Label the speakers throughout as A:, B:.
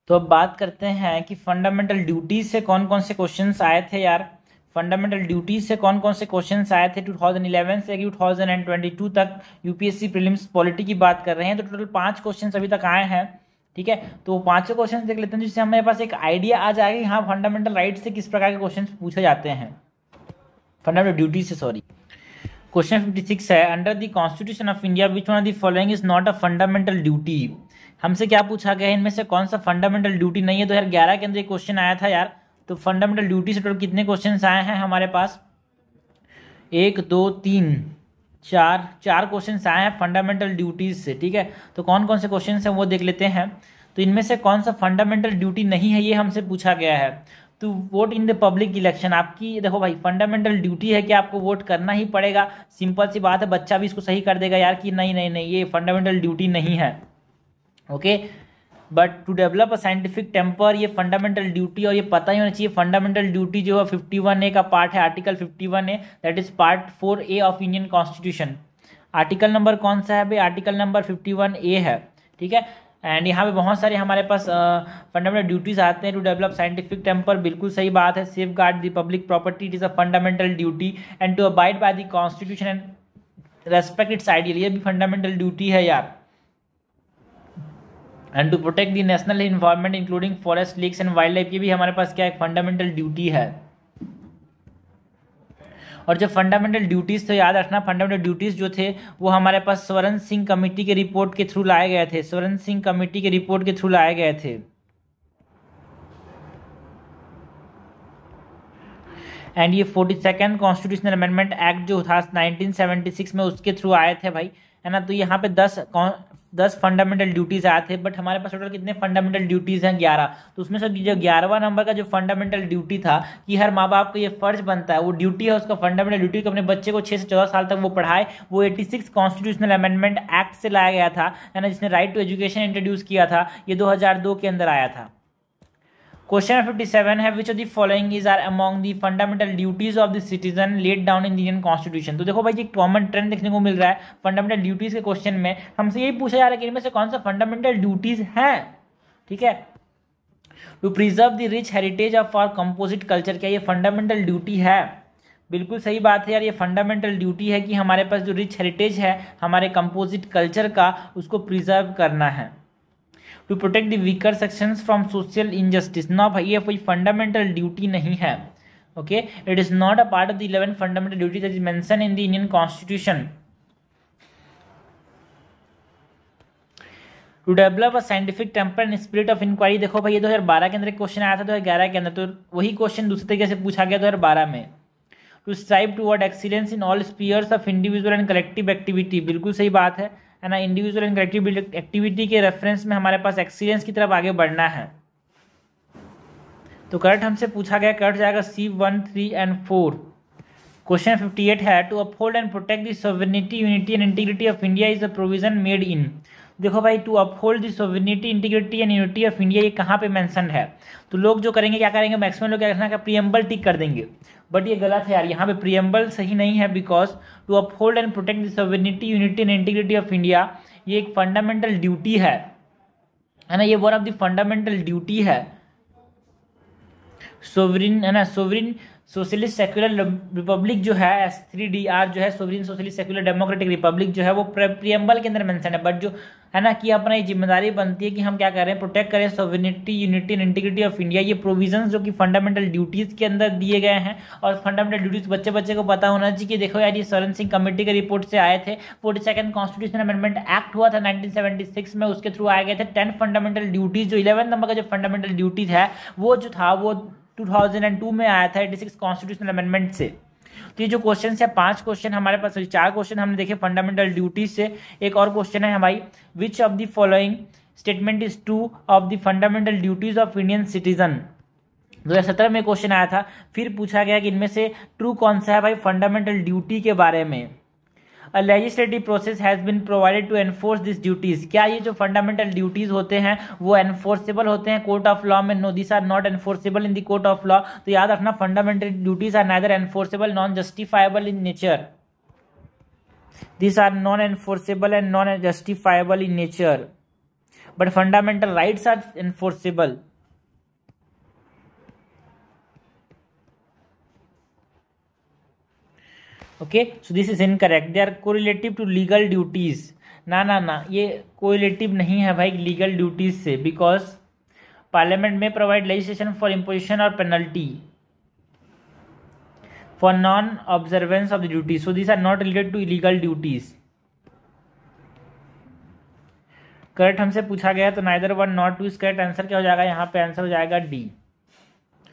A: तो अब बात करते हैं कि फंडामेंटल ड्यूटीज से कौन कौन से क्वेश्चंस आए थे यार। फंडामेंटल ड्यूटीज से कौन कौन से क्वेश्चंस आए थे 2011 से 2022 तक। यूपीएससी प्रीलिम्स पॉलिटी की बात कर रहे हैं, तो टोटल 5 क्वेश्चंस अभी तक आए हैं। ठीक है, तो 5 क्वेश्चन देख लेते हैं जिससे हमारे पास एक आइडिया आ जाएगा कि हाँ फंडामेंटल राइट से किस प्रकार के क्वेश्चन पूछे जाते हैं, फंडामेंटल ड्यूटी से, सॉरी। क्वेश्चन 56 है, under the constitution of India which one of the following is not a fundamental duty. हमसे क्या पूछा गया है, इनमें से कौन सा फंडामेंटल ड्यूटी नहीं है। 2011 के अंदर एक क्वेश्चन आया था यार। तो फंडामेंटल ड्यूटी से टोटल कितने क्वेश्चन आए हैं हमारे पास, 1 2 3 4 क्वेश्चन आए हैं फंडामेंटल ड्यूटीज से। ठीक है, तो कौन कौन से क्वेश्चन हैं वो देख लेते हैं। तो इनमें से कौन सा फंडामेंटल ड्यूटी नहीं है ये हमसे पूछा गया है। तो vote in the public election, आपकी देखो भाई फंडामेंटल ड्यूटी है कि आपको वोट करना ही पड़ेगा। सिंपल सी बात है, बच्चा भी इसको सही कर देगा यार कि नहीं नहीं नहीं ये फंडामेंटल ड्यूटी नहीं है। Okay, but to develop a scientific temper, ये फंडामेंटल ड्यूटी, और ये पता ही होना चाहिए फंडामेंटल ड्यूटी जो है 51A का पार्ट है, article 51A, that is part 4A of Indian constitution. Article number कौन सा है भाई, आर्टिकल नंबर 51A है। ठीक है, एंड यहाँ पे बहुत सारे हमारे पास फंडामेंटल ड्यूटीज आते हैं। टू डेवलप साइंटिफिक टेम्पर, बिल्कुल सही बात है। Safeguard the public property, it is a fundamental duty. And to abide by the constitution and respect its ideal, ये भी फंडामेंटल ड्यूटी है यार। And to protect the national environment including forest, lakes and wildlife, ये भी हमारे पास क्या एक fundamental duty है। और जो फंडामेंटल ड्यूटीज थे याद रखना, फंडामेंटल ड्यूटीज जो थे वो हमारे पास स्वर्ण सिंह कमेटी के रिपोर्ट के थ्रू लाए गए थे, स्वर्ण सिंह कमेटी के रिपोर्ट के थ्रू लाए गए थे। एंड ये 42nd कॉन्स्टिट्यूशनल अमेंडमेंट एक्ट जो था 1976 में, उसके थ्रू आए थे भाई, है ना। तो यहाँ पे 10 फंडामेंटल ड्यूटीज आए थे, बट हमारे पास टोटल कितने फंडामेंटल ड्यूटीज हैं, 11। तो उसमें से जो 11वां नंबर का जो फंडामेंटल ड्यूटी था कि हर माँ बाप को ये फर्ज बनता है, वो ड्यूटी है उसका फंडामेंटल ड्यूटी, को अपने बच्चे को 6 से 14 साल तक वो पढ़ाए, वो 86 कॉन्स्टिट्यूशनल अमेंडमेंट एक्ट से लाया गया था, है ना, जिसने राइट टू एजुकेशन इंट्रोड्यूस किया था। ये 2002 के अंदर आया था। क्वेश्चन 57 है, which of the following is or among the fundamental duties of the citizen laid down in the Indian constitution. तो देखो भाई एक कॉमन ट्रेंड देखने को मिल रहा है फंडामेंटल ड्यूटीज के क्वेश्चन में, हमसे यही पूछा जा रहा है कि इनमें से कौन सा फंडामेंटल ड्यूटीज है। ठीक है, to preserve the rich heritage of our composite culture, क्या ये फंडामेंटल ड्यूटी है। बिल्कुल सही बात है यार, ये फंडामेंटल ड्यूटी है कि हमारे पास जो रिच हेरिटेज है हमारे कंपोजिट कल्चर का, उसको प्रिजर्व करना है। To protect the weaker sections from social injustice, ना भाई ये कोई फंडामेंटल ड्यूटी नहीं है। Okay, it is not a part of the 11 fundamental duty that is mention in the Indian constitution. To develop a scientific temper and spirit of inquiry, देखो भाई ये 2012 के अंदर एक क्वेश्चन आया था, 2011 के अंदर, तो वही क्वेश्चन दूसरे तरीके से पूछा गया 2012 में। To strive toward excellence in all spheres of individual and collective activity, बिल्कुल सही बात है ना। इंडिविजुअल एंड कलेक्टिव एक्टिविटी के रेफरेंस में हमारे पास एक्सीलेंस की तरफ आगे बढ़ना है। तो करेक्ट हमसे पूछा गया, करेक्ट जाएगा C1 3 एंड 4। क्वेश्चन 58 है, to uphold and protect the sovereignty unity and integrity of India is a provision made in. देखो भाई to uphold the sovereignty integrity and unity of India, ये कहाँ पे मेंशन है। तो लोग जो करेंगे क्या करेंगे, मैक्सिमम लोग क्या रखना है, प्रीएम्बल टिक कर देंगे, बट ये गलत है यार, यहाँ पे प्रीएम्बल सही नहीं है। Because to uphold and protect the sovereignty unity and integrity of India, ये एक फंडामेंटल ड्यूटी है ना, ये one of the fundamental duty है। सोवरिन, है ना, सोवरिन सोशलिस्ट सेक्युलर रिपब्लिक जो है S3DR जो है, sovereign socialist secular democratic Republic जो है, वो प्रीएम्बल के अंदर मेंशन है, बट जो है ना कि अपना ये जिम्मेदारी बनती है कि हम क्या करें, प्रोटेक्ट करें sovereignty unity and integrity of India, ये प्रोविजंस जो कि फंडामेंटल ड्यूटीज के अंदर दिए गए हैं। और फंडामेंटल ड्यूटीज बच्चे को पता होना चाहिए कि देखो यार ये स्वर्ण सिंह कमेटी के रिपोर्ट से आए थे। 42nd कॉन्स्टिट्यूशनल अमेंडमेंट एक्ट हुआ था 1976 में, उसके थ्रू आए गए थे 10 फंडामेंटल ड्यूटीज। जो 11 नंबर का जो फंडामेंटल ड्यूटीज है वो जो था वो 2002 में आया था 86 कॉन्स्टिट्यूशनल अमेंडमेंट से। तो ये जो क्वेश्चन है 5 क्वेश्चन हमारे पास, 4 क्वेश्चन हमने देखे फंडामेंटल ड्यूटीज से। एक और क्वेश्चन है हमारी, विच of the following statement is true of the fundamental duties of Indian citizen. 2017 में क्वेश्चन आया था, फिर पूछा गया कि इनमें से ट्रू कौन सा है भाई फंडामेंटल ड्यूटी के बारे में। A legislative process has been provided to enforce these duties, क्या ये जो फंडामेंटल ड्यूटीज होते हैं वो एनफोर्सेबल होते हैं कोर्ट ऑफ लॉ में। No, this are not enforceable in the court of law. तो याद रखना fundamental duties are neither enforceable non justifiable in nature, this are non enforceable and non justifiable in nature. But fundamental rights are enforceable. Okay, so this is incorrect, they are correlative to legal duties. ना, ये correlative नहीं है भाई legal duties से, because parliament में provide legislation for imposition और penalty for non observance of the duties, so this are not related to illegal duties. Correct हमसे पूछा गया तो neither one not two is correct. Answer क्या हो जाएगा यहाँ पे? आंसर हो जाएगा डी।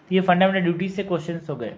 A: ये फंडामेंटल ड्यूटीज से क्वेश्चंस हो गए।